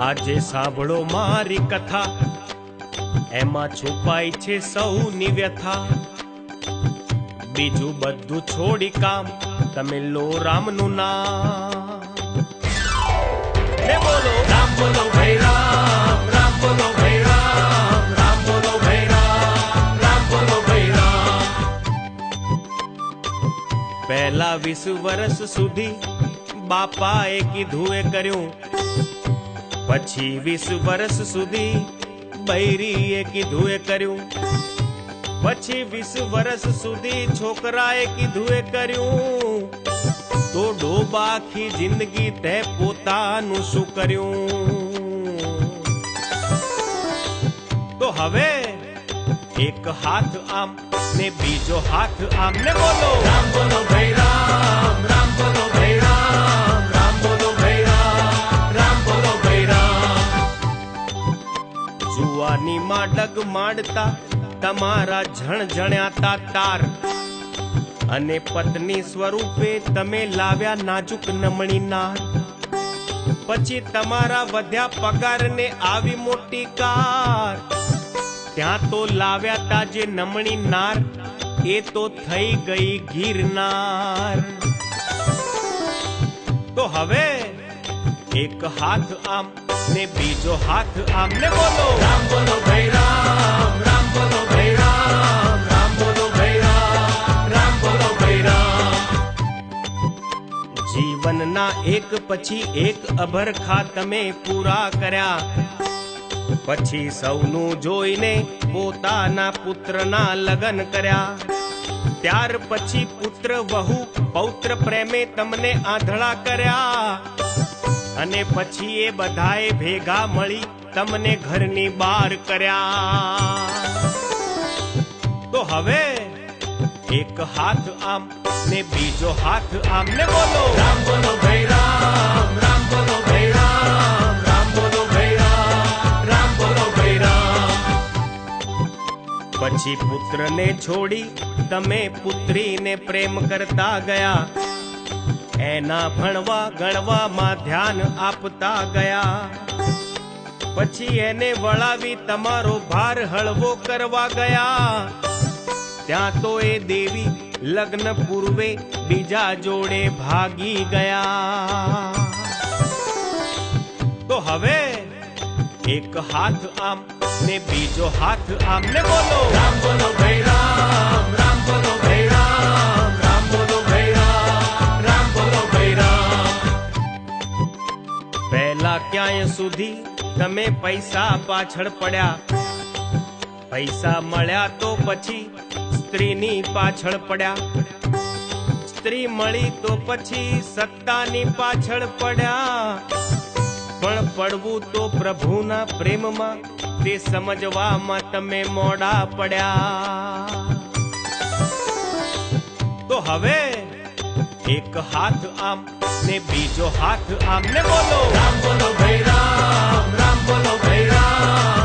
આજે સાંભળો મારી કથા, એમાં છુપાઈ છે સૌની વ્યથા। બીજું બધું છોડી કામ, તમે લો રામનું નામ। ને બોલો રામ, બોલો ભાઈ રામ, રામ બોલો ભાઈ રામ, રામ બોલો ભાઈ રામ, રામ બોલો ભાઈ રામ। પહેલા 20 વર્ષ સુધી બાપાએ કીધું એ કર્યું, પછી 20 વર્ષ સુધી બૈરીએ કીધું એ કર્યું, પછી 20 વર્ષ સુધી છોકરાએ કીધું એ કર્યું। તો ડોબા આખી જિંદગી તે પોતાનું શું કર્યું? તો હવે એક હાથ આમ ને બીજો હાથ આમ, ને બોલો રામ બોલો ભાઈ રામ, રામ બોલો ભાઈ રામ, રામ બોલો ભાઈ રામ, રામ બોલો ભાઈ રામ। જુવાનીમાં ડગ માંડતા તમારા ઝણઝણ્યાતા તાર, અને પત્ની સ્વરૂપે તમે લાવ્યા નાજુક નમણી નાર। પછી તમારા વધ્યા પગાર ને આવી મોટી કાર, ત્યાં તો લાવ્યા તા જે નમણી નાર, એ તો થઈ ગઈ ગિરનાર। તો હવે એક હાથ આમ ને બીજો હાથ આમ, ને બોલો રામ બોલો ભાઈ રામ, રામ બોલો ભાઈ રામ, રામ બોલો ભાઈ રામ, રામ બોલો ભાઈ રામ। જીવનના એક પછી એક અભરખા તમે પૂરા કર્યા, પછી સૌનું જોઈને પોતાના પુત્રના લગ્ન કર્યા। ત્યાર પછી પુત્ર વહુ પૌત્ર પ્રેમે તમને આંધળા કર્યા, અને પછી એ બધાએ ભેગા મળી તમને ઘરની બહાર કર્યા। તો હવે એક હાથ આમ ને બીજો હાથ આમ, ને બોલો રામ બોલો ભાઈ રામ, રામ બોલો ભાઈ રામ, રામ બોલો ભાઈ રામ, રામ બોલો ભાઈ રામ। પછી પુત્રને છોડી તમે પુત્રીને પ્રેમ કરતા ગયા, એના ભણવા ગણવામાં ધ્યાન આપતા ગયા। પછી એને વળાવી તમારો ભાર હળવો કરવા ગયા, ત્યાં તો એ દેવી લગ્ન પૂર્વે બીજા જોડે ભાગી ગયા। તો હવે એક હાથ આમ ને બીજો હાથ આમ, ને બોલો રામ બોલો ભાઈ રામ, રામ બોલો ભાઈ રામ, રામ બોલો ભાઈ રામ, રામ બોલો ભાઈ રામ। પહેલા ક્યાંય સુધી તમે પૈસા પાછળ પડ્યા, પૈસા મળ્યા તો પછી સ્ત્રીની પાછળ પડ્યા, સ્ત્રી મળી તો પછી સત્તાની પાછળ પડ્યા। પણ પડવું તો પ્રભુના પ્રેમમાં, તે સમજવામાં તમે મોડા પડ્યા। તો હવે એક હાથ આમ ને બીજો હાથ આમ, ને બોલો રામ બોલો ભાઈ રામ, રામ બોલો ભાઈ રામ,